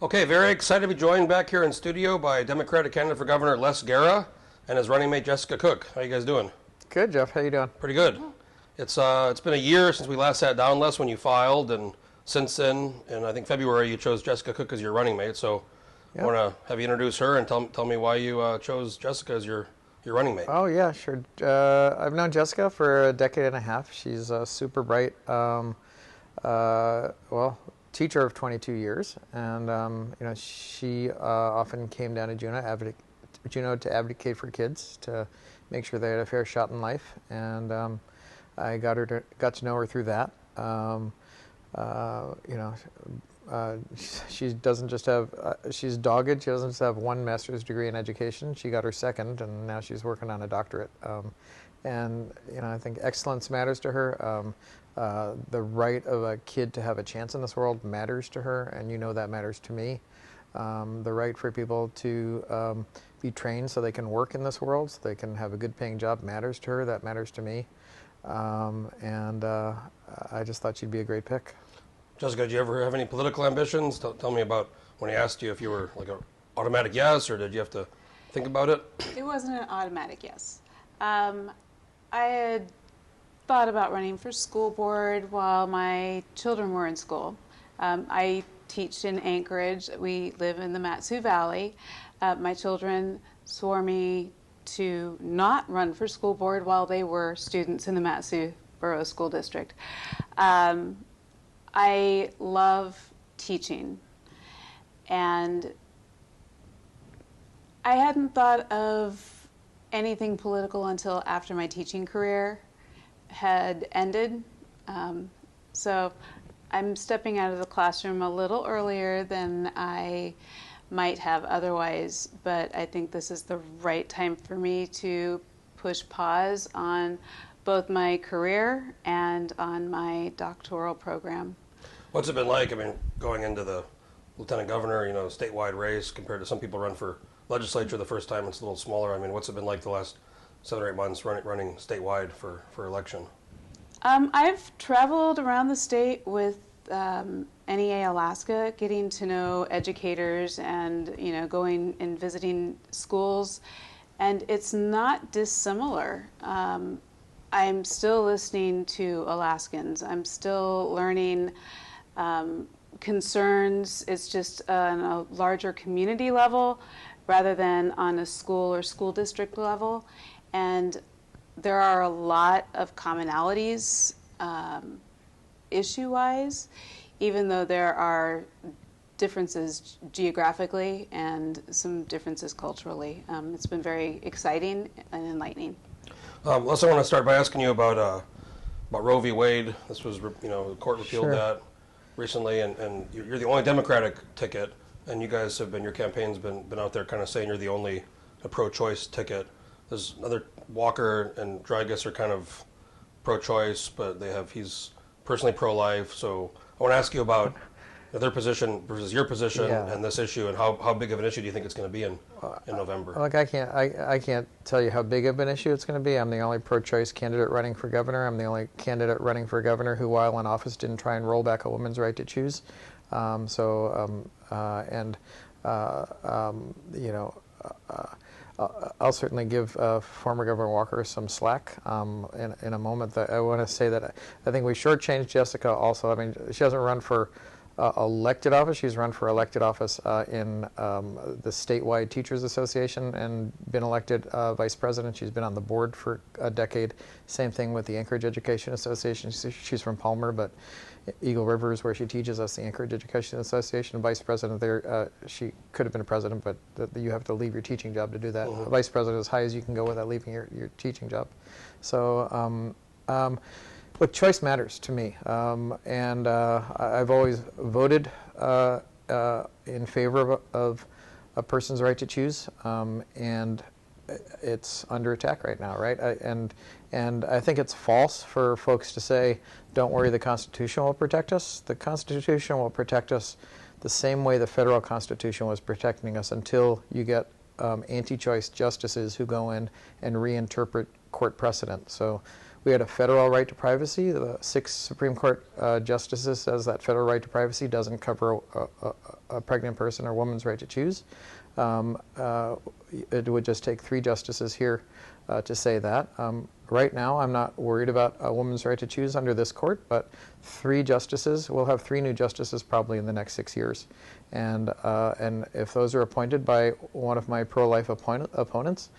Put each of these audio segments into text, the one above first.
Okay, very excited to be joined back here in studio by Democratic candidate for governor Les Gara and his running mate Jessica Cook. How you guys doing? Good, Jeff. How you doing? Pretty good. It's been a year since we last sat down, Les, when you filed, and since then, in I think February, you chose Jessica Cook as your running mate. So I want to have you introduce her and tell me why you chose Jessica as your running mate. Oh yeah, sure. I've known Jessica for a decade and a half. She's super bright. Teacher of 22 years, and she often came down to Juneau to advocate for kids, to make sure they had a fair shot in life, and I got to know her through that. She doesn't just have she's dogged. She doesn't just have one master's degree in education. She got her second, and now she's working on a doctorate. And I think excellence matters to her. The right of a kid to have a chance in this world matters to her, and that matters to me. The right for people to be trained so they can work in this world, so they can have a good paying job, matters to her. That matters to me. I just thought she'd be a great pick. Jessica, did you ever have any political ambitions? Tell me about when he asked you if you were like an automatic yes, or did you have to think about it? It wasn't an automatic yes. I had thought about running for school board while my children were in school. I teach in Anchorage. We live in the Mat-Su Valley. My children swore me to not run for school board while they were students in the Mat-Su Borough School District. I love teaching, and I hadn't thought of anything political until after my teaching career had ended. So I'm stepping out of the classroom a little earlier than I might have otherwise, but I think this is the right time for me to push pause on both my career and on my doctoral program. What's it been like, going into the lieutenant governor, statewide race, compared to some people run for legislature the first time? It's a little smaller. What's it been like the last 7 or 8 months running statewide for election? I've traveled around the state with NEA Alaska, getting to know educators and going and visiting schools, and it's not dissimilar. I'm still listening to Alaskans. I'm still learning concerns. It's just on a larger community level rather than on a school or school district level. And there are a lot of commonalities issue-wise, even though there are differences geographically and some differences culturally. It's been very exciting and enlightening. Les, I want to start by asking you about Roe v. Wade. This was, the court repealed that recently, and you're the only Democratic ticket, and you guys have been, your campaign's been out there kind of saying you're the only pro-choice ticket. There's another, Walker and Drygas are kind of pro-choice, but he's personally pro-life. So I want to ask you about their position versus your position and this issue, and how big of an issue do you think it's going to be in November? Look, I can't tell you how big of an issue it's going to be. I'm the only pro-choice candidate running for governor. I'm the only candidate running for governor who, while in office, didn't try and roll back a woman's right to choose. I'll certainly give former Governor Walker some slack in a moment. I want to say that I think we shortchanged Jessica also. She doesn't run for elected office. She's run for elected office in the statewide Teachers Association and been elected vice president. She's been on the board for a decade. Same thing with the Anchorage Education Association. She's from Palmer, but Eagle River is where she teaches us, the Anchorage Education Association. Vice president there, she could have been a president, but you have to leave your teaching job to do that. Mm-hmm. Vice president as high as you can go without leaving your teaching job. So, look, choice matters to me, and I've always voted in favor of a person's right to choose, and it's under attack right now, right? And I think it's false for folks to say, don't worry, the Constitution will protect us. The Constitution will protect us the same way the federal Constitution was protecting us until you get anti-choice justices who go in and reinterpret court precedent. So We had a federal right to privacy. The 6 Supreme Court justices says that federal right to privacy doesn't cover a pregnant person or woman's right to choose. It would just take 3 justices here to say that. Right now, I'm not worried about a woman's right to choose under this court, but 3 justices, we'll have 3 new justices probably in the next 6 years. And if those are appointed by one of my pro-life opponents,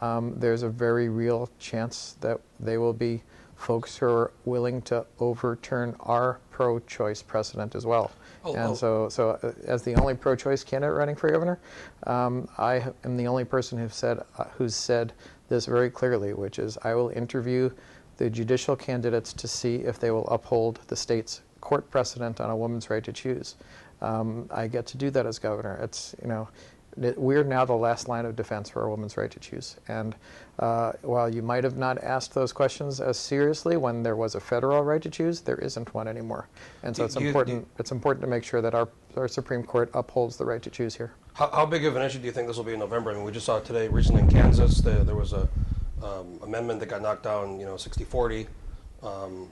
there's a very real chance that they will be folks who are willing to overturn our pro-choice precedent as well. So as the only pro-choice candidate running for governor, I am the only person who's said this very clearly, which is I will interview the judicial candidates to see if they will uphold the state's court precedent on a woman's right to choose. I get to do that as governor. It's, we're now the last line of defense for a woman's right to choose. And while you might have not asked those questions as seriously when there was a federal right to choose, there isn't one anymore. And so it's important to make sure that our Supreme Court upholds the right to choose here. How big of an issue do you think this will be in November? I mean, we just saw today, recently in Kansas, there was a amendment that got knocked down, 60-40,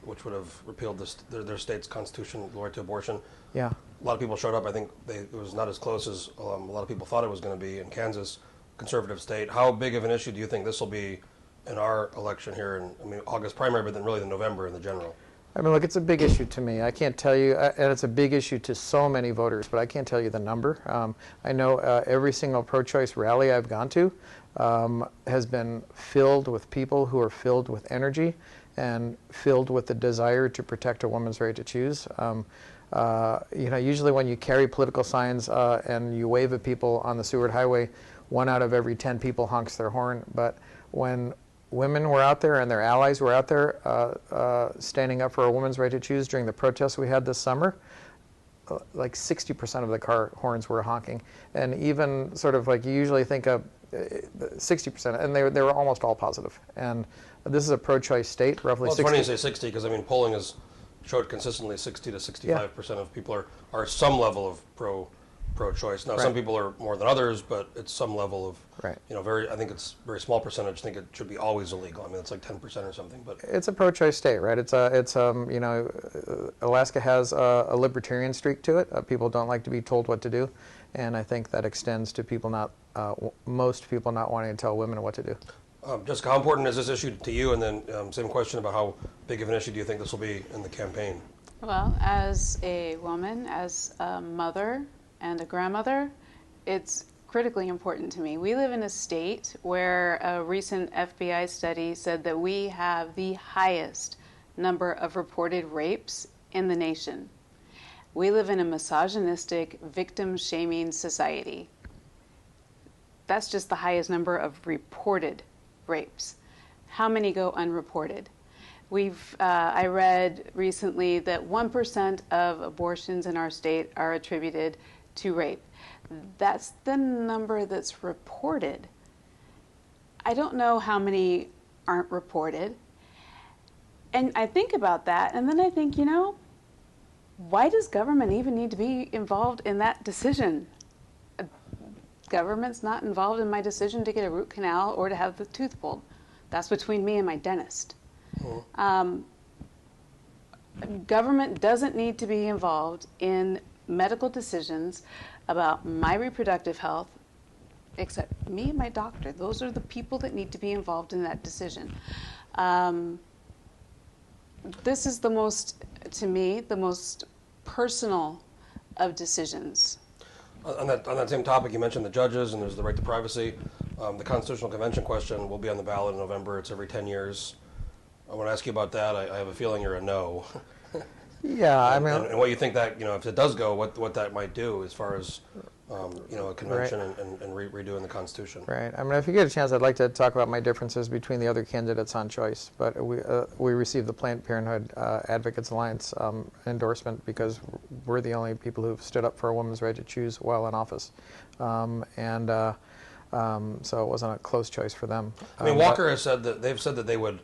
which would have repealed their state's constitution, the right to abortion. Yeah. A lot of people showed up. I think it was not as close as a lot of people thought it was going to be in Kansas, conservative state. How big of an issue do you think this will be in our election here in, August primary, but then really the November in the general? I mean, look, it's a big issue to me. I can't tell you, and it's a big issue to so many voters, but I can't tell you the number. I know every single pro-choice rally I've gone to has been filled with people who are filled with energy and filled with the desire to protect a woman's right to choose. Usually when you carry political signs and you wave at people on the Seward Highway, 1 out of every 10 people honks their horn. But when women were out there and their allies were out there standing up for a woman's right to choose during the protests we had this summer, like 60% of the car horns were honking. And even sort of like you usually think of 60%, and they were almost all positive. And this is a pro-choice state, roughly 60%. Well, it's funny you say 60 because, polling has showed consistently 60 to 65% of people are some level of pro-choice. Now, some people are more than others, but it's some level of, I think it's a very small percentage. I think it should be always illegal. It's like 10% or something. But it's a pro-choice state, right? Alaska has a libertarian streak to it. People don't like to be told what to do, and I think that extends to people most people not wanting to tell women what to do. Jessica, how important is this issue to you? And then same question about how big of an issue do you think this will be in the campaign? Well, as a woman, as a mother and a grandmother, it's critically important to me. We live in a state where a recent FBI study said that we have the highest number of reported rapes in the nation. We live in a misogynistic, victim-shaming society. That's just the highest number of reported rapes. How many go unreported? I read recently that 1% of abortions in our state are attributed to rape. That's the number that's reported. I don't know how many aren't reported. And I think about that, and then I think, why does government even need to be involved in that decision? Government's not involved in my decision to get a root canal or to have the tooth pulled. That's between me and my dentist. Government doesn't need to be involved in medical decisions about my reproductive health, except me and my doctor. Those are the people that need to be involved in that decision. This is to me, the most personal of decisions. On that same topic, you mentioned the judges, and there's the right to privacy. The Constitutional Convention question will be on the ballot in November. It's every 10 years. I want to ask you about that. I have a feeling you're a no. Yeah, and what you think that, if it does go, what that might do as far as, a convention and redoing the Constitution. Right. If you get a chance, I'd like to talk about my differences between the other candidates on choice. But we received the Planned Parenthood Advocates Alliance endorsement because we're the only people who've stood up for a woman's right to choose while in office. So it wasn't a close choice for them. Walker has said that they would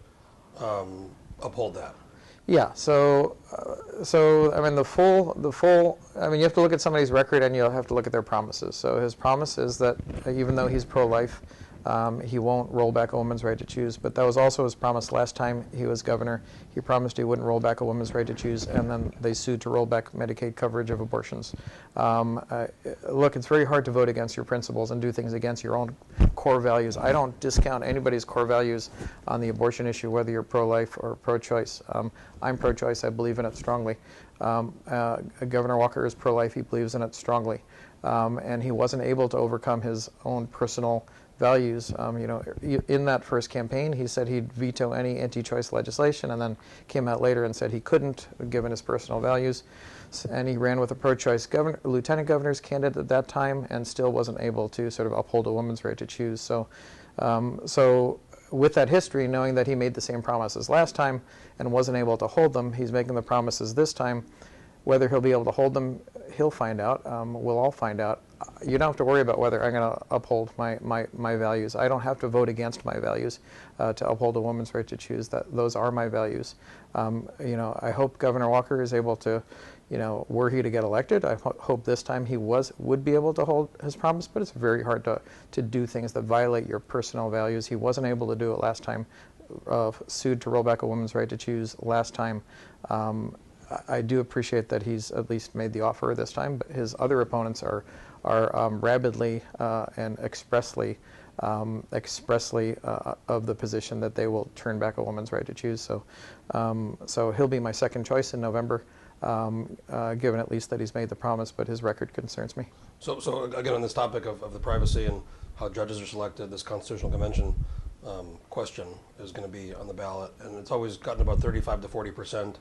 uphold that. Yeah. So the full. You have to look at somebody's record, and you'll have to look at their promises. So his promise is that even though he's pro-life, He won't roll back a woman's right to choose, but that was also his promise last time he was governor. He promised he wouldn't roll back a woman's right to choose, and then they sued to roll back Medicaid coverage of abortions. Look, it's very hard to vote against your principles and do things against your own core values. I don't discount anybody's core values on the abortion issue, whether you're pro-life or pro-choice. I'm pro-choice. I believe in it strongly. Governor Walker is pro-life. He believes in it strongly. And he wasn't able to overcome his own personal values. In that first campaign, he said he'd veto any anti-choice legislation, and then came out later and said he couldn't, given his personal values. And he ran with a pro-choice lieutenant governor's candidate at that time, and still wasn't able to sort of uphold a woman's right to choose. So with that history, knowing that he made the same promises last time and wasn't able to hold them, he's making the promises this time. Whether he'll be able to hold them, he'll find out. We'll all find out. You don't have to worry about whether I'm going to uphold my values. I don't have to vote against my values to uphold a woman's right to choose. Those are my values. I hope Governor Walker is able to, were he to get elected, I hope this time he would be able to hold his promise, but it's very hard to do things that violate your personal values. He wasn't able to do it last time, sued to roll back a woman's right to choose last time. I do appreciate that he's at least made the offer this time, but his other opponents are rabidly and expressly of the position that they will turn back a woman's right to choose. So he'll be my second choice in November, given at least that he's made the promise, but his record concerns me. So again, on this topic of the privacy and how judges are selected, this Constitutional Convention question is going to be on the ballot, and it's always gotten about 35 to 40%.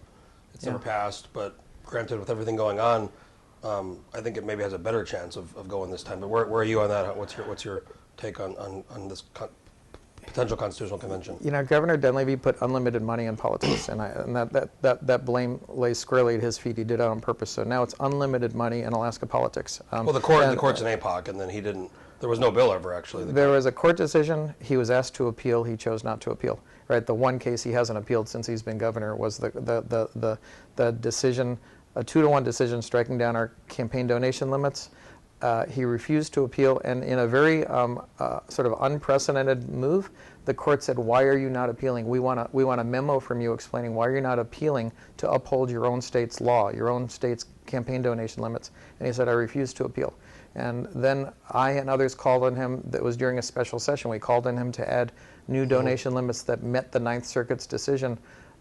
It's never passed, but granted, with everything going on, I think it maybe has a better chance of going this time. But where are you on that? What's your take on this potential constitutional convention? Governor Dunleavy put unlimited money in politics, and that blame lays squarely at his feet. He did it on purpose. So now it's unlimited money in Alaska politics. Well, the court's an APOC, and then he didn't. There was no bill ever actually. There was a court decision. He was asked to appeal. He chose not to appeal. Right. The one case he hasn't appealed since he's been governor was the decision, a 2-to-1 decision striking down our campaign donation limits. He refused to appeal, and in a very sort of unprecedented move, the court said, "Why are you not appealing? We want a memo from you explaining why you're not appealing to uphold your own state's law, your own state's campaign donation limits." And he said, "I refuse to appeal." And then I and others called on him. That was during a special session. We called on him to add new donation limits that met the Ninth Circuit's decision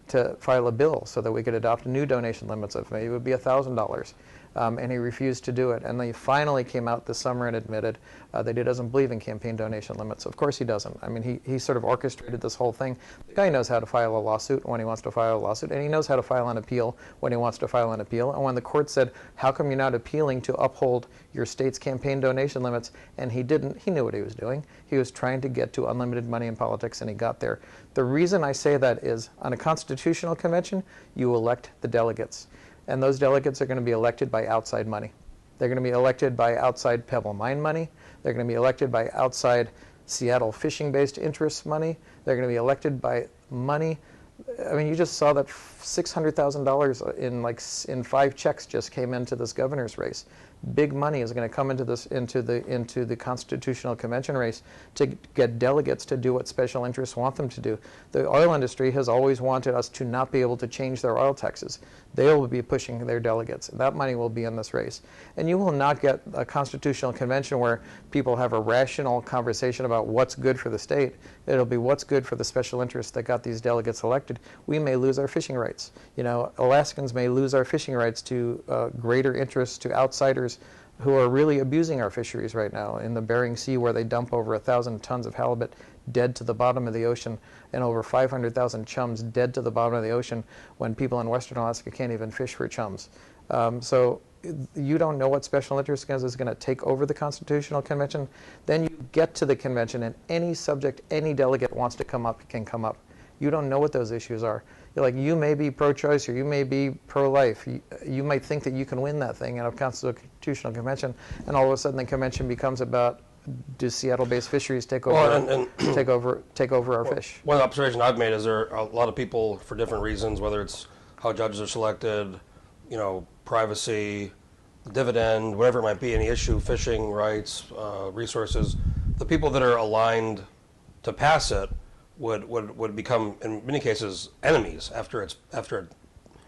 to file a bill so that we could adopt new donation limits of maybe it would be $1,000. And he refused to do it. And they finally came out this summer and admitted that he doesn't believe in campaign donation limits. Of course he doesn't. I mean, he sort of orchestrated this whole thing. The guy knows how to file a lawsuit when he wants to file a lawsuit, and he knows how to file an appeal when he wants to file an appeal. And when the court said, "How come you're not appealing to uphold your state's campaign donation limits?" and he didn't, he knew what he was doing. He was trying to get to unlimited money in politics, and he got there. The reason I say that is, on a constitutional convention, you elect the delegates. And those delegates are going to be elected by outside money. They're going to be elected by outside Pebble Mine money. They're going to be elected by outside Seattle fishing-based interests money. They're going to be elected by money. I mean, you just saw that $600,000 in 5 checks just came into this governor's race. Big money is going to come into the Constitutional Convention race to get delegates to do what special interests want them to do. The oil industry has always wanted us to not be able to change their oil taxes. They will be pushing their delegates. That money will be in this race. And you will not get a Constitutional Convention where people have a rational conversation about what's good for the state. It'll be what's good for the special interests that got these delegates elected. We may lose our fishing rights. Alaskans may lose our fishing rights to greater interests, to outsiders who are really abusing our fisheries right now in the Bering Sea, where they dump over 1,000 tons of halibut dead to the bottom of the ocean, and over 500,000 chums dead to the bottom of the ocean, when people in Western Alaska can't even fish for chums. So you don't know what special interest is going to take over the Constitutional Convention. Then you get to the convention, and any subject any delegate wants to come up can come up. You don't know what those issues are. You may be pro-choice or you may be pro-life. You might think that you can win that thing in a Constitutional Convention, and all of a sudden the convention becomes about, do Seattle-based fisheries take over take over our fish? One observation I've made is there are a lot of people, for different reasons, whether it's how judges are selected, privacy, dividend, whatever it might be, any issue, fishing rights, resources, the people that are aligned to pass it would become, in many cases, enemies after it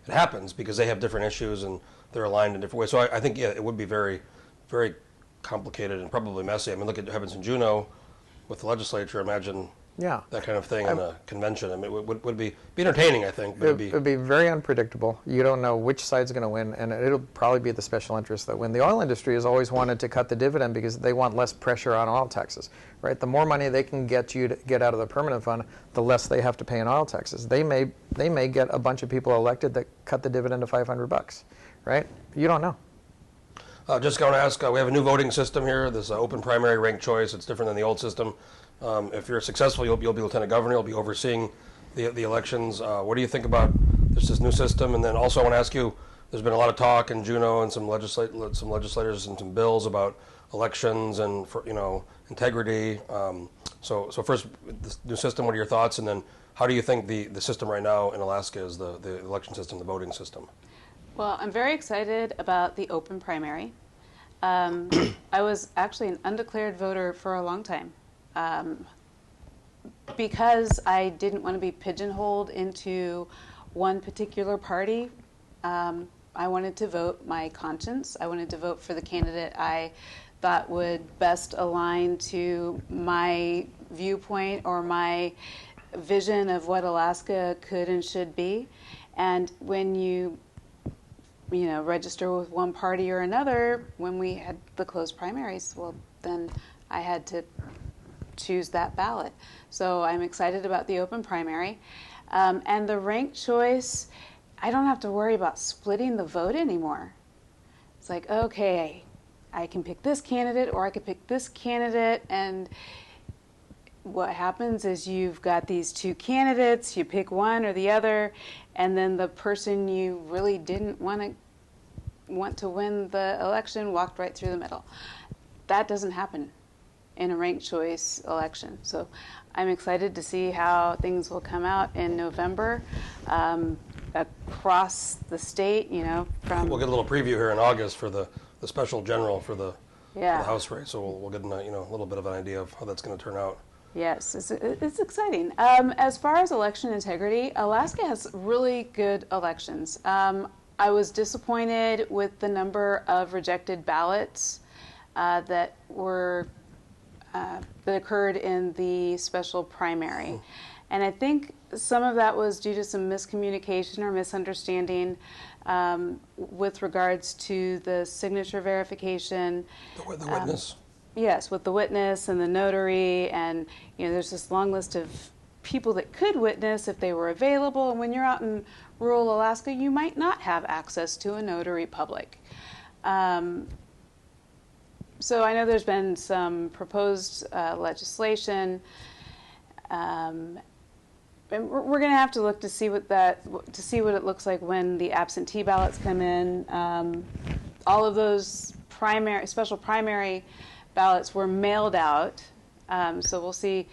happens, because they have different issues and they're aligned in different ways. So I think, yeah, it would be very, very complicated and probably messy. I mean, look at what happens in Juneau with the legislature. Imagine that kind of thing in a convention. I mean, it would be entertaining, I think, but it would be very unpredictable. You don't know which side's going to win, and it'll probably be the special interests that win. The oil industry has always wanted to cut the dividend because they want less pressure on oil taxes, right? The more money they can get you to get out of the permanent fund, the less they have to pay in oil taxes. They may get a bunch of people elected that cut the dividend to $500, right? You don't know. Just going to ask, we have a new voting system here, this open primary ranked choice. It's different than the old system. If you're successful, you'll be lieutenant governor. You'll be overseeing the elections. What do you think about this new system? And then also I want to ask you, there's been a lot of talk in Juneau and some legislators and some bills about elections and integrity. So first, this new system, what are your thoughts? And then how do you think the system right now in Alaska is, the election system, the voting system? Well, I'm very excited about the open primary. I was actually an undeclared voter for a long time. Because I didn't want to be pigeonholed into one particular party, I wanted to vote my conscience. I wanted to vote for the candidate I thought would best align to my viewpoint or my vision of what Alaska could and should be. And when you register with one party or another, when we had the closed primaries, well, then I had to choose that ballot. So I'm excited about the open primary. And the ranked choice, I don't have to worry about splitting the vote anymore. It's like, okay, I can pick this candidate or I could pick this candidate, and what happens is you've got these two candidates, you pick one or the other, and then the person you really didn't want to win the election walked right through the middle. That doesn't happen in a ranked choice election. So I'm excited to see how things will come out in November across the state, from... We'll get a little preview here in August for the special general for the House race, so we'll get a little bit of an idea of how that's going to turn out. Yes, it's exciting. As far as election integrity, Alaska has really good elections. I was disappointed with the number of rejected ballots that occurred in the special primary. And I think some of that was due to some miscommunication or misunderstanding with regards to the signature verification. The witness. Yes, with the witness and the notary, and there's this long list of people that could witness if they were available. And when you're out in rural Alaska, you might not have access to a notary public. So I know there's been some proposed legislation, and we're going to have to look to see what it looks like when the absentee ballots come in. All of those special primary ballots were mailed out, so we'll see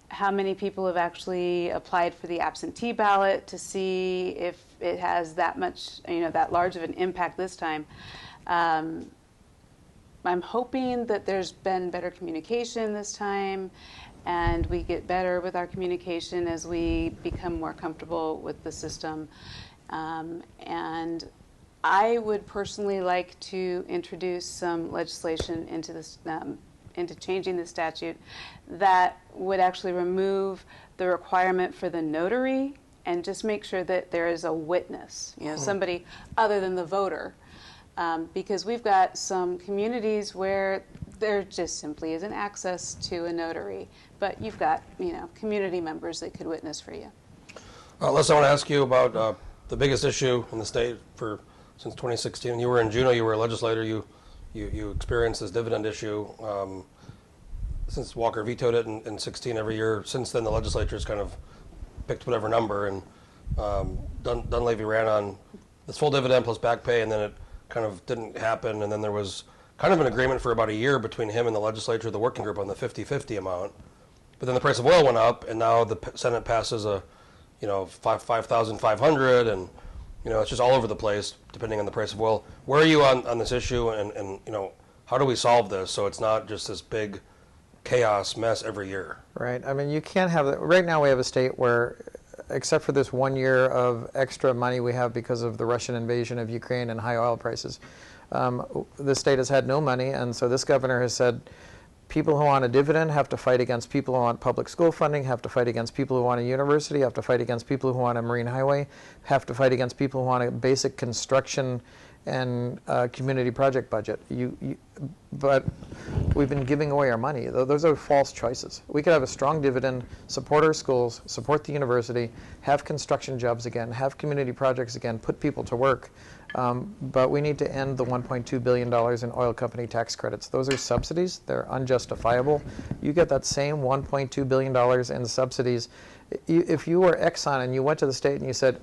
how many people have actually applied for the absentee ballot to see if it has that much, that large of an impact this time. I'm hoping that there's been better communication this time, and we get better with our communication as we become more comfortable with the system. And I would personally like to introduce some legislation into this, into changing the statute that would actually remove the requirement for the notary and just make sure that there is a witness, somebody other than the voter. Because we've got some communities where there just simply isn't access to a notary, but you've got community members that could witness for you. Les, I want to ask you about the biggest issue in the state since 2016. You were in Juneau. You were a legislator. You experienced this dividend issue. Since Walker vetoed it in 16, every year since then the legislature's kind of picked whatever number, and Dunleavy ran on this full dividend plus back pay, and then it kind of didn't happen, and then there was kind of an agreement for about a year between him and the legislature, the working group, on the 50-50 amount. But then the price of oil went up, and now the Senate passes a, $5,500, and it's just all over the place depending on the price of oil. Where are you on this issue, and how do we solve this so it's not just this big chaos mess every year. Right. I mean, you can't have it. Right now we have a state where, except for this 1 year of extra money we have because of the Russian invasion of Ukraine and high oil prices, the state has had no money, and so this governor has said people who want a dividend have to fight against people who want public school funding, have to fight against people who want a university, have to fight against people who want a marine highway, have to fight against people who want a basic construction and community project budget. But we've been giving away our money. Those are false choices. We could have a strong dividend, support our schools, support the university, have construction jobs again, have community projects again, put people to work. But we need to end the $1.2 billion in oil company tax credits. Those are subsidies. They're unjustifiable. You get that same $1.2 billion in subsidies. If you were Exxon and you went to the state and you said,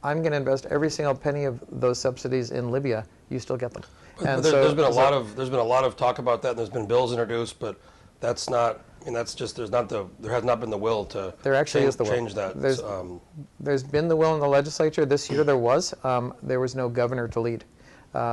I'm going to invest every single penny of those subsidies in Libya, you still get them. And there's been a lot of talk about that, and there's been bills introduced, but that's not. I mean, that's just there has not been the will to change that. There's been the will in the legislature. This year there was no governor to lead.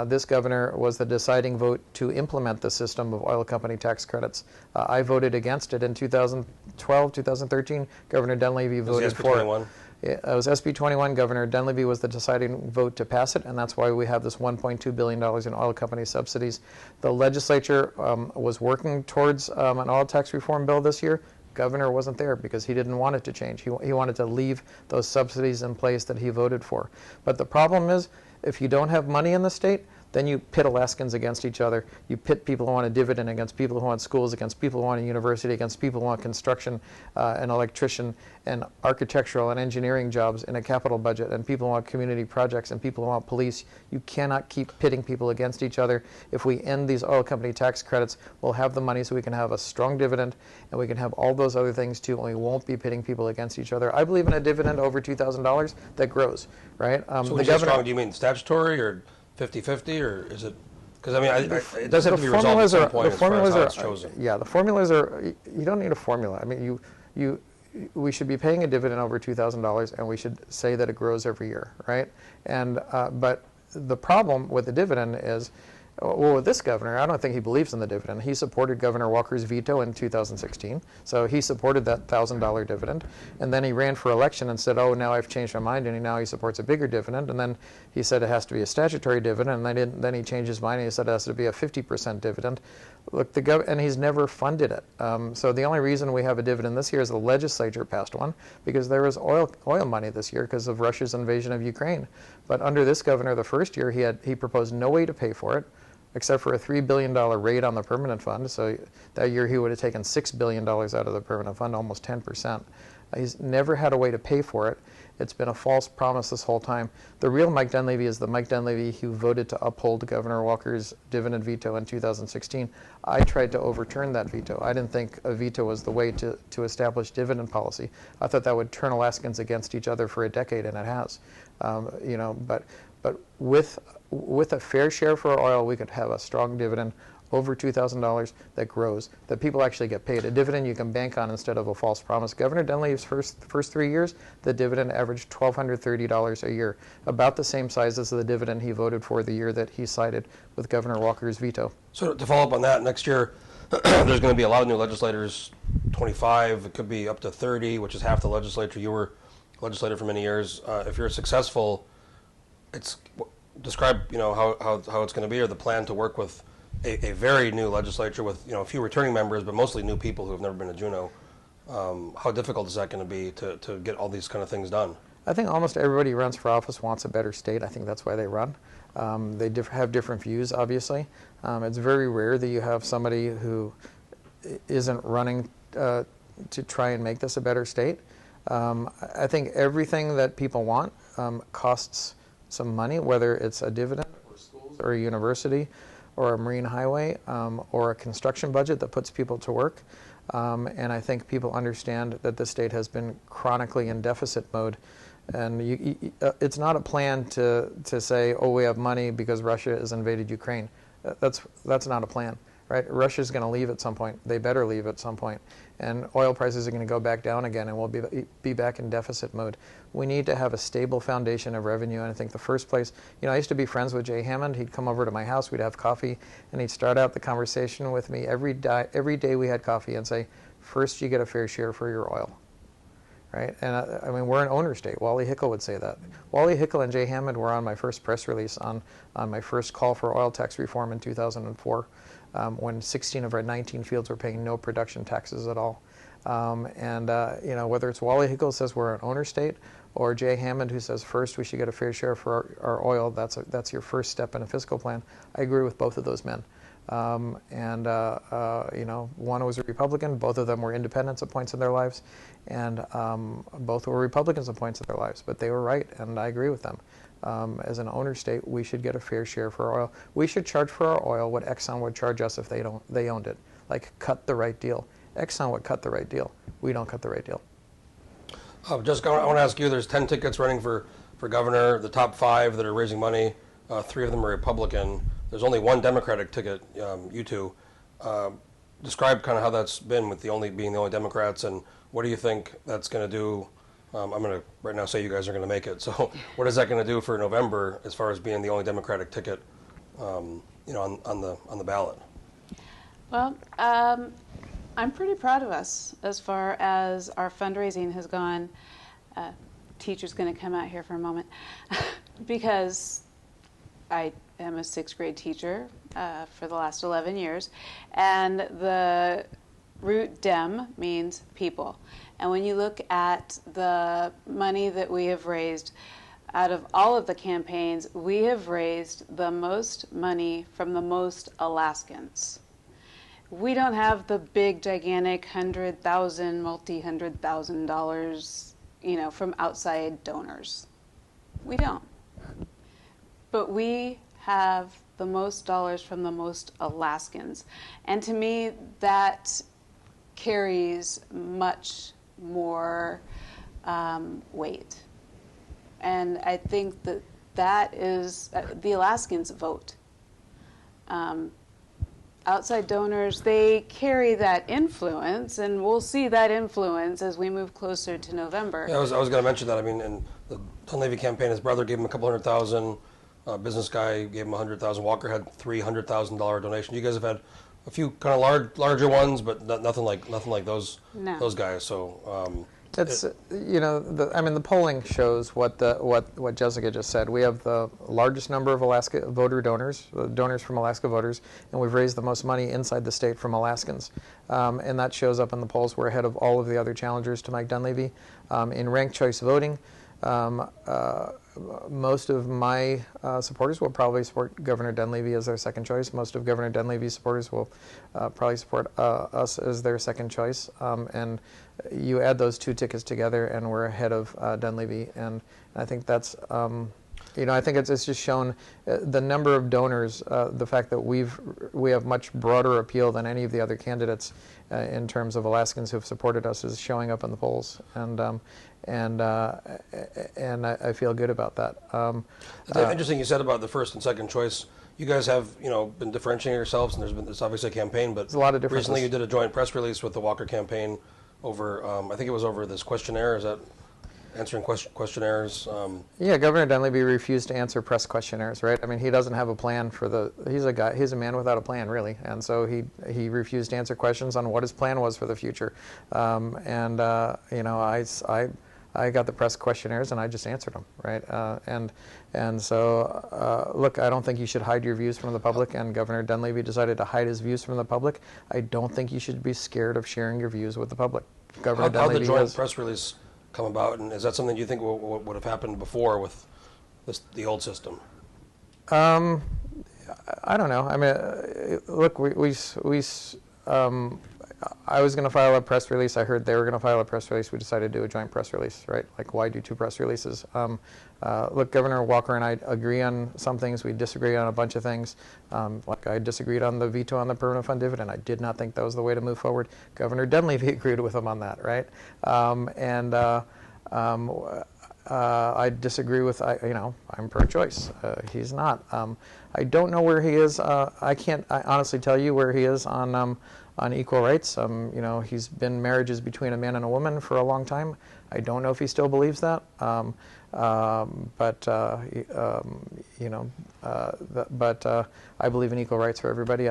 This governor was the deciding vote to implement the system of oil company tax credits. I voted against it in 2012, 2013. Governor Dunleavy voted for it. It was SB 21. Governor Dunleavy was the deciding vote to pass it, and that's why we have this $1.2 billion in oil company subsidies. The legislature was working towards an oil tax reform bill this year. Governor wasn't there because he didn't want it to change. He wanted to leave those subsidies in place that he voted for. But the problem is, if you don't have money in the state, then you pit Alaskans against each other. You pit people who want a dividend against people who want schools, against people who want a university, against people who want construction and electrician and architectural and engineering jobs in a capital budget, and people who want community projects and people who want police. You cannot keep pitting people against each other. If we end these oil company tax credits, we'll have the money so we can have a strong dividend, and we can have all those other things too, and we won't be pitting people against each other. I believe in a dividend over $2,000 that grows, right? So when you say strong, do you mean statutory or 50-50, or is it? Because I mean, it does have to be resolved at some point as far as how it's chosen. Yeah, the formulas are. You don't need a formula. I mean, we should be paying a dividend over $2,000, and we should say that it grows every year, right? And but the problem with the dividend is, well, with this governor, I don't think he believes in the dividend. He supported Governor Walker's veto in 2016, so he supported that $1,000 dividend, and then he ran for election and said, "Oh, now I've changed my mind," and now he supports a bigger dividend. And then he said it has to be a statutory dividend, and then he changed his mind and he said it has to be a 50% dividend. Look, and he's never funded it. So the only reason we have a dividend this year is the legislature passed one because there was oil money this year because of Russia's invasion of Ukraine. But under this governor, the first year he proposed no way to pay for it, except for a $3 billion raid on the permanent fund. So that year he would have taken $6 billion out of the permanent fund, almost 10%. He's never had a way to pay for it. It's been a false promise this whole time. The real Mike Dunleavy is the Mike Dunleavy who voted to uphold Governor Walker's dividend veto in 2016. I tried to overturn that veto. I didn't think a veto was the way to establish dividend policy. I thought that would turn Alaskans against each other for a decade, and it has. But with a fair share for oil, we could have a strong dividend over $2,000 that grows, that people actually get paid. A dividend you can bank on instead of a false promise. Governor Dunleavy's first 3 years, the dividend averaged $1,230 a year, about the same size as the dividend he voted for the year that he sided with Governor Walker's veto. So to follow up on that, next year there's going to be a lot of new legislators, 25, it could be up to 30, which is half the legislature. You were legislator for many years. If you're successful, describe how it's going to be, or the plan to work with a very new legislature with a few returning members, but mostly new people who have never been to Juneau. How difficult is that going to be to get all these kind of things done? I think almost everybody who runs for office wants a better state. I think that's why they run. They have different views, obviously. It's very rare that you have somebody who isn't running to try and make this a better state. I think everything that people want costs some money, whether it's a dividend or schools or a university or a marine highway or a construction budget that puts people to work. And I think people understand that the state has been chronically in deficit mode. And it's not a plan to say, oh, we have money because Russia has invaded Ukraine. That's not a plan, right? Russia's going to leave at some point. They better leave at some point. And oil prices are going to go back down again, and we'll be back in deficit mode. We need to have a stable foundation of revenue, and I think the first place, I used to be friends with Jay Hammond. He'd come over to my house, we'd have coffee, and he'd start out the conversation with me every day we had coffee and say, first you get a fair share for your oil. Right? And I mean, we're an owner state. Wally Hickel would say that. Wally Hickel and Jay Hammond were on my first press release on my first call for oil tax reform in 2004, when 16 of our 19 fields were paying no production taxes at all. Whether it's Wally Hickel who says we're an owner state, or Jay Hammond who says first we should get a fair share for our oil, that's your first step in a fiscal plan. I agree with both of those men. One was a Republican, both of them were independents at points in their lives, and both were Republicans at points in their lives, but they were right, and I agree with them. As an owner state, we should get a fair share for our oil. We should charge for our oil what Exxon would charge us if they owned it, like cut the right deal. Exxon would cut the right deal. We don't cut the right deal. Jessica, I want to ask you, there's 10 tickets running for governor, the top 5 that are raising money, 3 of them are Republican. There's only one Democratic ticket, you two. Describe kind of how that's been with being the only Democrats, and what do you think that's going to do? I'm going to right now say you guys are going to make it. So what is that going to do for November as far as being the only Democratic ticket, on the ballot? Well, I'm pretty proud of us as far as our fundraising has gone. Teacher's going to come out here for a moment because I am a 6th grade teacher for the last 11 years, and the root Dem means people. And when you look at the money that we have raised out of all of the campaigns, we have raised the most money from the most Alaskans. We don't have the big, gigantic $100,000, multi-$100,000, from outside donors. We don't. But we have the most dollars from the most Alaskans. And to me, that carries much more weight. And I think that is, the Alaskans vote. Outside donors, they carry that influence, and we'll see that influence as we move closer to November. Yeah, I was going to mention that. I mean, in the Dunleavy campaign, his brother gave him a couple $100,000. Business guy gave him $100,000. Walker had $300,000 donation. You guys have had a few kind of larger ones, but nothing like those guys. So it's the polling shows what Jessica just said. We have the largest number of Alaska voter donors from Alaska voters, and we've raised the most money inside the state from Alaskans, and that shows up in the polls. We're ahead of all of the other challengers to Mike Dunleavy in ranked choice voting. Most of my supporters will probably support Governor Dunleavy as their second choice. Most of Governor Dunleavy's supporters will probably support us as their second choice. And you add those 2 tickets together, and we're ahead of Dunleavy. And I think that's, I think it's just shown the number of donors, the fact that we have much broader appeal than any of the other candidates in terms of Alaskans who have supported us is showing up in the polls. And I feel good about that. It's interesting you said about the first and second choice. You guys have, been differentiating yourselves, and there's obviously a campaign, but there's a lot of differences. Recently you did a joint press release with the Walker campaign over, I think it was over this questionnaire. Is that answering questionnaires? Yeah, Governor Dunleavy refused to answer press questionnaires, right? I mean, he doesn't have a plan for he's a man without a plan, really. And so he refused to answer questions on what his plan was for the future. I got the press questionnaires and I just answered them, right? So look, I don't think you should hide your views from the public, and Governor Dunleavy decided to hide his views from the public. I don't think you should be scared of sharing your views with the public. How did the joint press release come about, and is that something you think would have happened before with the old system? I don't know. I mean, look, I was going to file a press release. I heard they were going to file a press release. We decided to do a joint press release, right? Like, why do 2 press releases? Look, Governor Walker and I agree on some things. We disagree on a bunch of things. Like, I disagreed on the veto on the permanent fund dividend. I did not think that was the way to move forward. Governor Dunleavy agreed with him on that, right? I disagree with, I'm pro-choice. He's not. I don't know where he is. I can't honestly tell you where he is on equal rights. He's been marriages between a man and a woman for a long time. I don't know if he still believes that. But I believe in equal rights for everybody.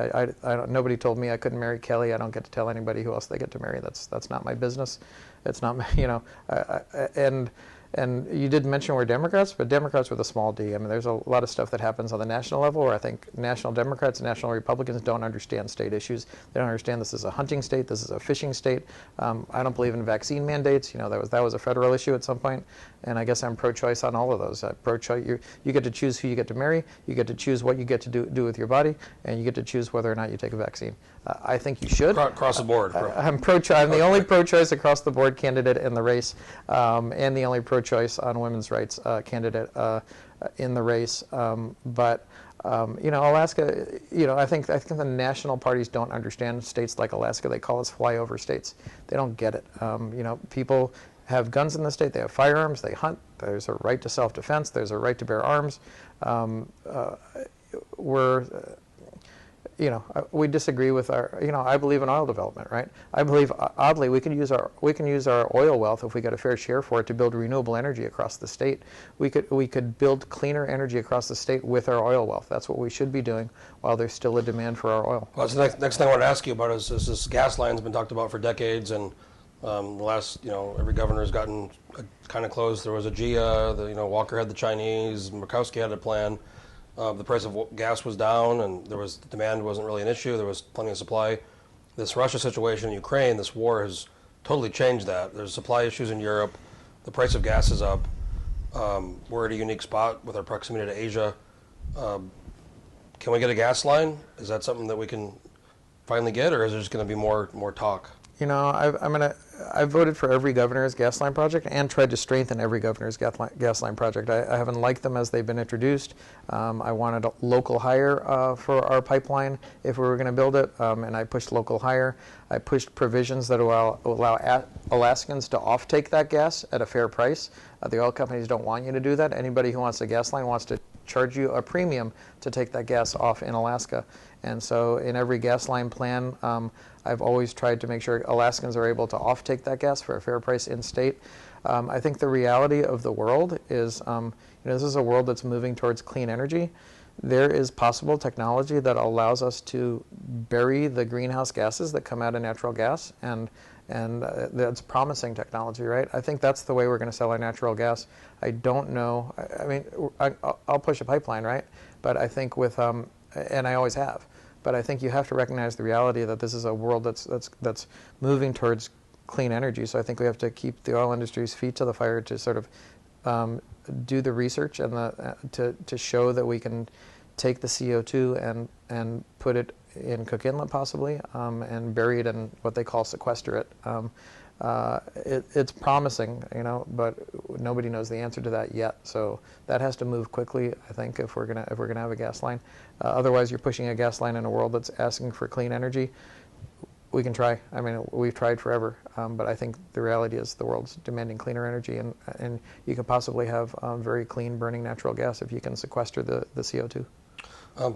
Nobody told me I couldn't marry Kelly. I don't get to tell anybody who else they get to marry. That's not my business. It's not, and you did mention we're Democrats, but Democrats with a small d. I mean, there's a lot of stuff that happens on the national level where I think national Democrats and national Republicans don't understand state issues. They don't understand this is a hunting state, this is a fishing state. I don't believe in vaccine mandates. That was a federal issue at some point, and I guess I'm pro-choice on all of those. Pro-choice, you get to choose who you get to marry, you get to choose what you get to do with your body, and you get to choose whether or not you take a vaccine. I think you should. Across the board. I'm pro-choice. I'm the only pro-choice across the board candidate in the race, and the only pro-choice on women's rights candidate in the race. But Alaska. I think the national parties don't understand states like Alaska. They call us flyover states. They don't get it. People have guns in the state. They have firearms. They hunt. There's a right to self-defense. There's a right to bear arms. We disagree with our, I believe in oil development, right? I believe, oddly, we can use our oil wealth, if we get a fair share for it, to build renewable energy across the state. We could build cleaner energy across the state with our oil wealth. That's what we should be doing while there's still a demand for our oil. Well, that's the next thing I want to ask you about is this gas line's been talked about for decades, and the last, every governor's gotten kind of close. There was a GIA, Walker had the Chinese, Murkowski had a plan. The price of gas was down, and demand wasn't really an issue. There was plenty of supply. This Russia situation in Ukraine, this war has totally changed that. There's supply issues in Europe. The price of gas is up. We're at a unique spot with our proximity to Asia. Can we get a gas line? Is that something that we can finally get, or is there just going to be more talk? I voted for every governor's gas line project and tried to strengthen every governor's gas line project. I haven't liked them as they've been introduced. I wanted a local hire for our pipeline if we were going to build it, and I pushed local hire. I pushed provisions that allow Alaskans to offtake that gas at a fair price. The oil companies don't want you to do that. Anybody who wants a gas line wants to charge you a premium to take that gas off in Alaska. And so in every gas line plan, I've always tried to make sure Alaskans are able to offtake that gas for a fair price in state. I think the reality of the world is, this is a world that's moving towards clean energy. There is possible technology that allows us to bury the greenhouse gases that come out of natural gas, and that's promising technology, right? I think that's the way we're going to sell our natural gas. I don't know. I'll push a pipeline, right? But I think and I always have. But I think you have to recognize the reality that this is a world that's moving towards clean energy. So I think we have to keep the oil industry's feet to the fire to sort of do the research and to show that we can take the CO2 and put it in Cook Inlet possibly, and bury it in what they call sequester it. It's promising, but nobody knows the answer to that yet. So that has to move quickly, I think, if we're gonna have a gas line. Otherwise, you're pushing a gas line in a world that's asking for clean energy. We can try. We've tried forever, but I think the reality is the world's demanding cleaner energy, and you can possibly have very clean burning natural gas if you can sequester the CO2.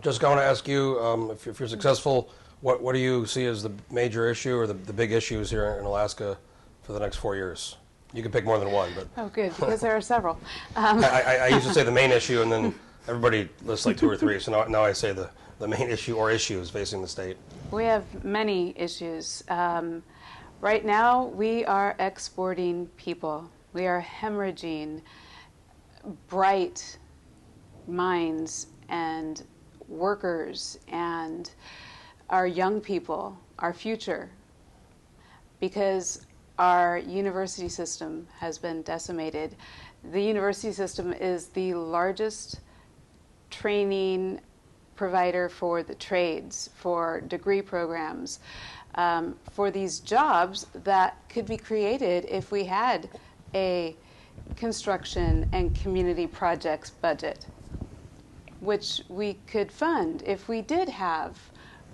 Jessica, I want to ask you, if you're successful, what do you see as the major issue or the big issues here in Alaska for the next 4 years? You can pick more than one, but oh, good, because there are several. I used to say the main issue, and then everybody lists like 2 or 3. So now I say the main issue or issues facing the state. We have many issues. Right now, we are exporting people. We are hemorrhaging bright minds and workers and our young people, our future, because our university system has been decimated. The university system is the largest training provider for the trades, for degree programs, for these jobs that could be created if we had a construction and community projects budget, which we could fund if we did have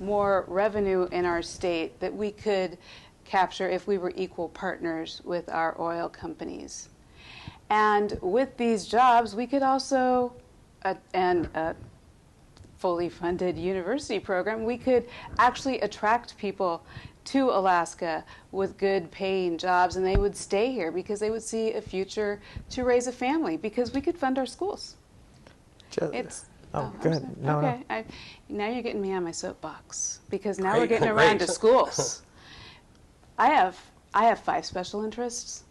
more revenue in our state that we could capture if we were equal partners with our oil companies. And with these jobs, we could also, and a fully funded university program, we could actually attract people to Alaska with good paying jobs, and they would stay here because they would see a future to raise a family because we could fund our schools. It's go ahead. No, okay. Now you're getting me on my soapbox because now Great, we're getting around to schools. I have 5 special interests: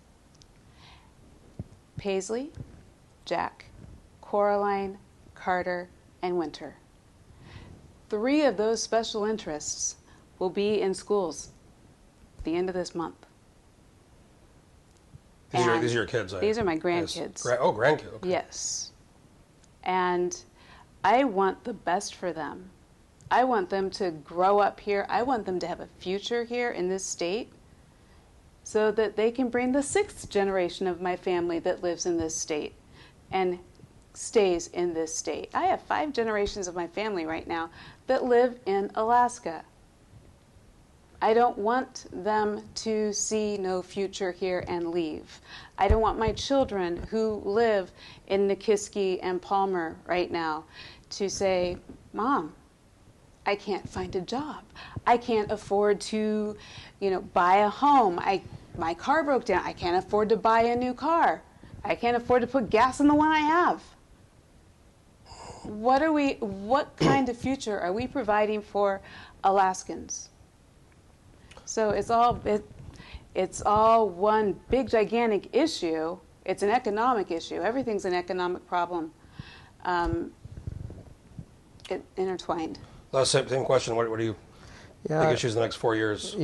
Paisley, Jack, Coraline, Carter, and Winter. 3 of those special interests will be in schools at the end of this month. These are your kids. These are my grandkids. Grandkids. Okay. Yes. And I want the best for them. I want them to grow up here. I want them to have a future here in this state so that they can bring the 6th generation of my family that lives in this state and stays in this state. I have 5 generations of my family right now that live in Alaska. I don't want them to see no future here and leave. I don't want my children who live in Nikiski and Palmer right now to say, Mom, I can't find a job. I can't afford to, buy a home. My car broke down. I can't afford to buy a new car. I can't afford to put gas in the one I have. What kind of future are we providing for Alaskans? So it's all one big gigantic issue. It's an economic issue. Everything's an economic problem. Intertwined. Same question. What do you think issues in the next 4 years?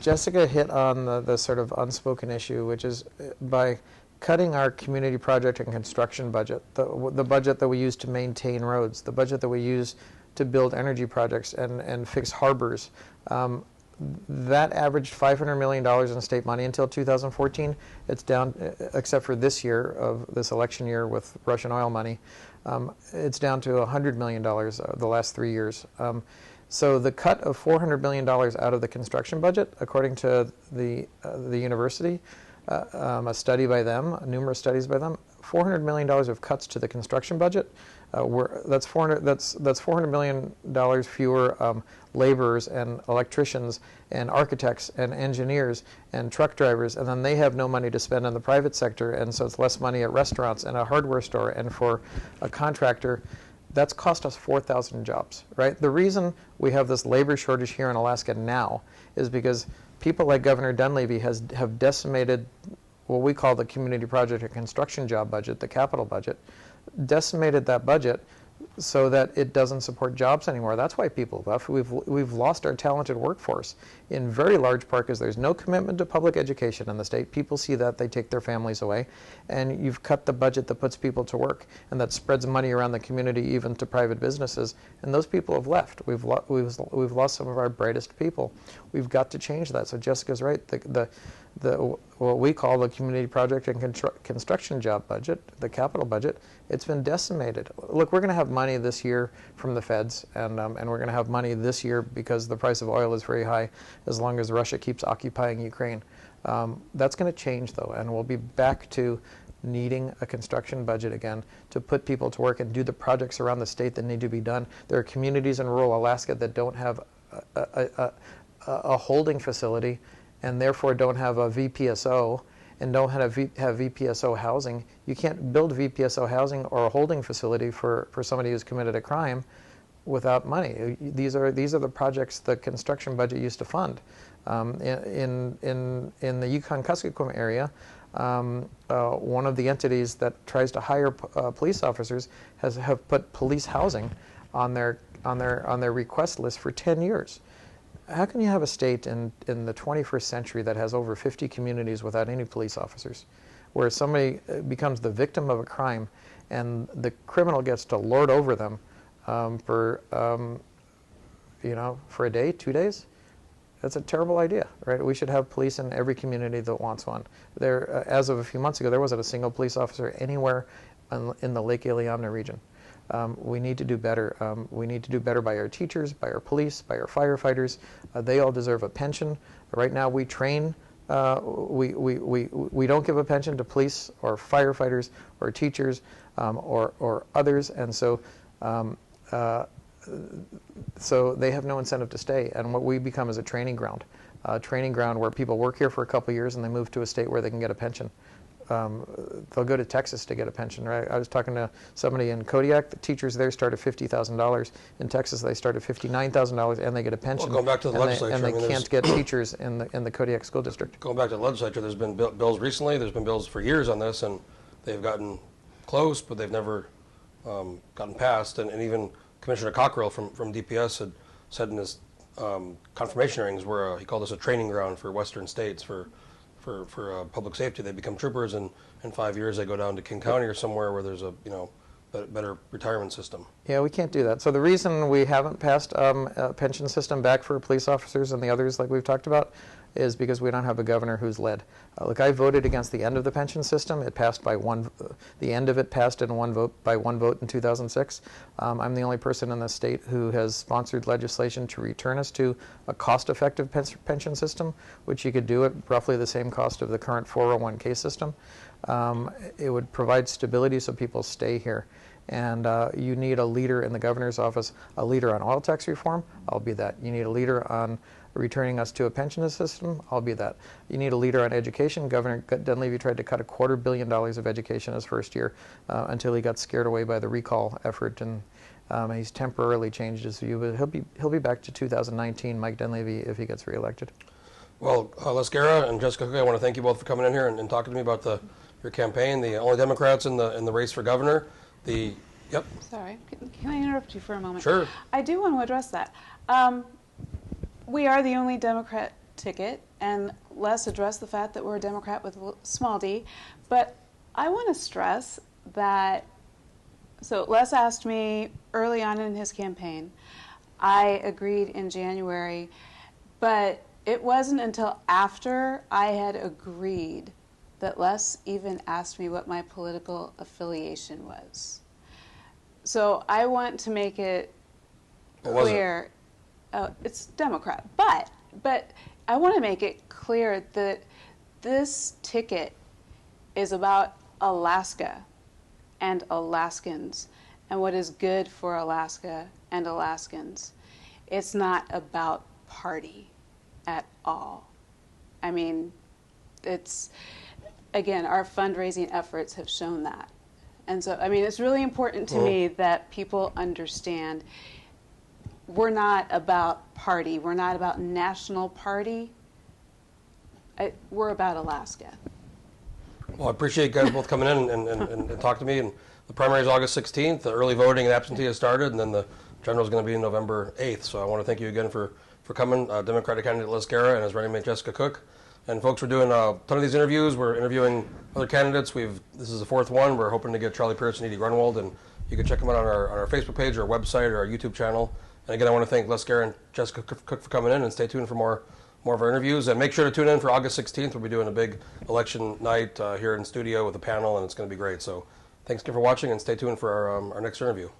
Jessica hit on the sort of unspoken issue, which is by cutting our community project and construction budget, the budget that we use to maintain roads, the budget that we use to build energy projects and fix harbors. That averaged $500 million in state money until 2014. It's down, except for this year, of this election year with Russian oil money, it's down to $100 million the last 3 years. So the cut of $400 million out of the construction budget, according to the university, a study by them, numerous studies by them, $400 million of cuts to the construction budget. That's $400 million fewer laborers and electricians and architects and engineers and truck drivers, and then they have no money to spend in the private sector, and so it's less money at restaurants and a hardware store and for a contractor. That's cost us 4,000 jobs, right? The reason we have this labor shortage here in Alaska now is because people like Governor Dunleavy have decimated what we call the community project and construction job budget, the capital budget, decimated that budget so that it doesn't support jobs anymore. That's why people left. We've lost our talented workforce in very large part because there's no commitment to public education in the state. People see that, they take their families away, and you've cut the budget that puts people to work and that spreads money around the community, even to private businesses, and those people have left. We've lost some of our brightest people. We've got to change that. So Jessica's right. What we call the community project and construction job budget, the capital budget, it's been decimated. Look, we're going to have money this year from the feds, and we're going to have money this year because the price of oil is very high as long as Russia keeps occupying Ukraine. That's going to change, though, and we'll be back to needing a construction budget again to put people to work and do the projects around the state that need to be done. There are communities in rural Alaska that don't have a holding facility and therefore don't have a VPSO and don't have VPSO housing. You can't build VPSO housing or a holding facility for somebody who's committed a crime without money. These are the projects the construction budget used to fund. In the Yukon-Kuskokwim area, one of the entities that tries to hire police officers have put police housing on their request list for 10 years. How can you have a state in the 21st century that has over 50 communities without any police officers, where somebody becomes the victim of a crime and the criminal gets to lord over them for a day, 2 days? That's a terrible idea, right? We should have police in every community that wants one. There, as of a few months ago, there wasn't a single police officer anywhere in the Lake Iliamna region. We need to do better. We need to do better by our teachers, by our police, by our firefighters. They all deserve a pension. Right now we train we don't give a pension to police or firefighters or teachers or others, and so they have no incentive to stay. And what we become is a training ground where people work here for a couple of years and they move to a state where they can get a pension. They'll go to Texas to get a pension, right? I was talking to somebody in Kodiak. The teachers there start at $50,000. In Texas, they start at $59,000, and they get a pension. Well, going back to the legislature, and they can't get teachers in the Kodiak school district. Going back to the legislature, there's been bills recently. There's been bills for years on this, and they've gotten close, but they've never gotten passed. And even Commissioner Cockrell from DPS had said in his confirmation hearings, where he called this a training ground for Western states for public safety. They become troopers, and in 5 years they go down to King County or somewhere where there's a better retirement system. Yeah, we can't do that. So the reason we haven't passed a pension system back for police officers and the others like we've talked about is because we don't have a governor who's led. Look, I voted against the end of the pension system. It passed by the end of it passed in one vote in 2006. I'm the only person in the state who has sponsored legislation to return us to a cost-effective pension system, which you could do at roughly the same cost of the current 401k system. It would provide stability so people stay here. And you need a leader in the governor's office, a leader on oil tax reform, I'll be that. You need a leader on returning us to a pension system, I'll be that. You need a leader on education. Governor Dunleavy tried to cut $250 million of education his first year until he got scared away by the recall effort, and he's temporarily changed his view, but he'll be back to 2019, Mike Dunleavy, if he gets reelected. Well, Les Gara and Jessica Cook, I want to thank you both for coming in here and talking to me about your campaign, the only Democrats in the race for governor. Yep. Sorry, can I interrupt you for a moment? Sure. I do want to address that. We are the only Democrat ticket, and Les addressed the fact that we're a Democrat with a small d, but I want to stress that, so Les asked me early on in his campaign. I agreed in January, but it wasn't until after I had agreed that Les even asked me what my political affiliation was. So I want to make it clear. It's Democrat, but I want to make it clear that this ticket is about Alaska and Alaskans and what is good for Alaska and Alaskans. It's not about party at all. I mean, it's, again, our fundraising efforts have shown that. And so, I mean, it's really important to me that people understand we're not about party. We're not about national party. We're about Alaska. Well, I appreciate you guys both coming in and talking to me. And the primary is August 16th. The early voting and absentee has started, and then the general is going to be November 8th. So I want to thank you again for coming, Democratic candidate Les Gara and his running mate Jessica Cook. And folks, we're doing a ton of these interviews. We're interviewing other candidates. This is the fourth one. We're hoping to get Charlie Pierce and Edie Grunwald, and you can check them out on our Facebook page, our website, or our YouTube channel. And again, I want to thank Les Gara and Jessica Cook for coming in, and stay tuned for more of our interviews. And make sure to tune in for August 16th. We'll be doing a big election night here in studio with a panel, and it's going to be great. So thanks again for watching, and stay tuned for our next interview.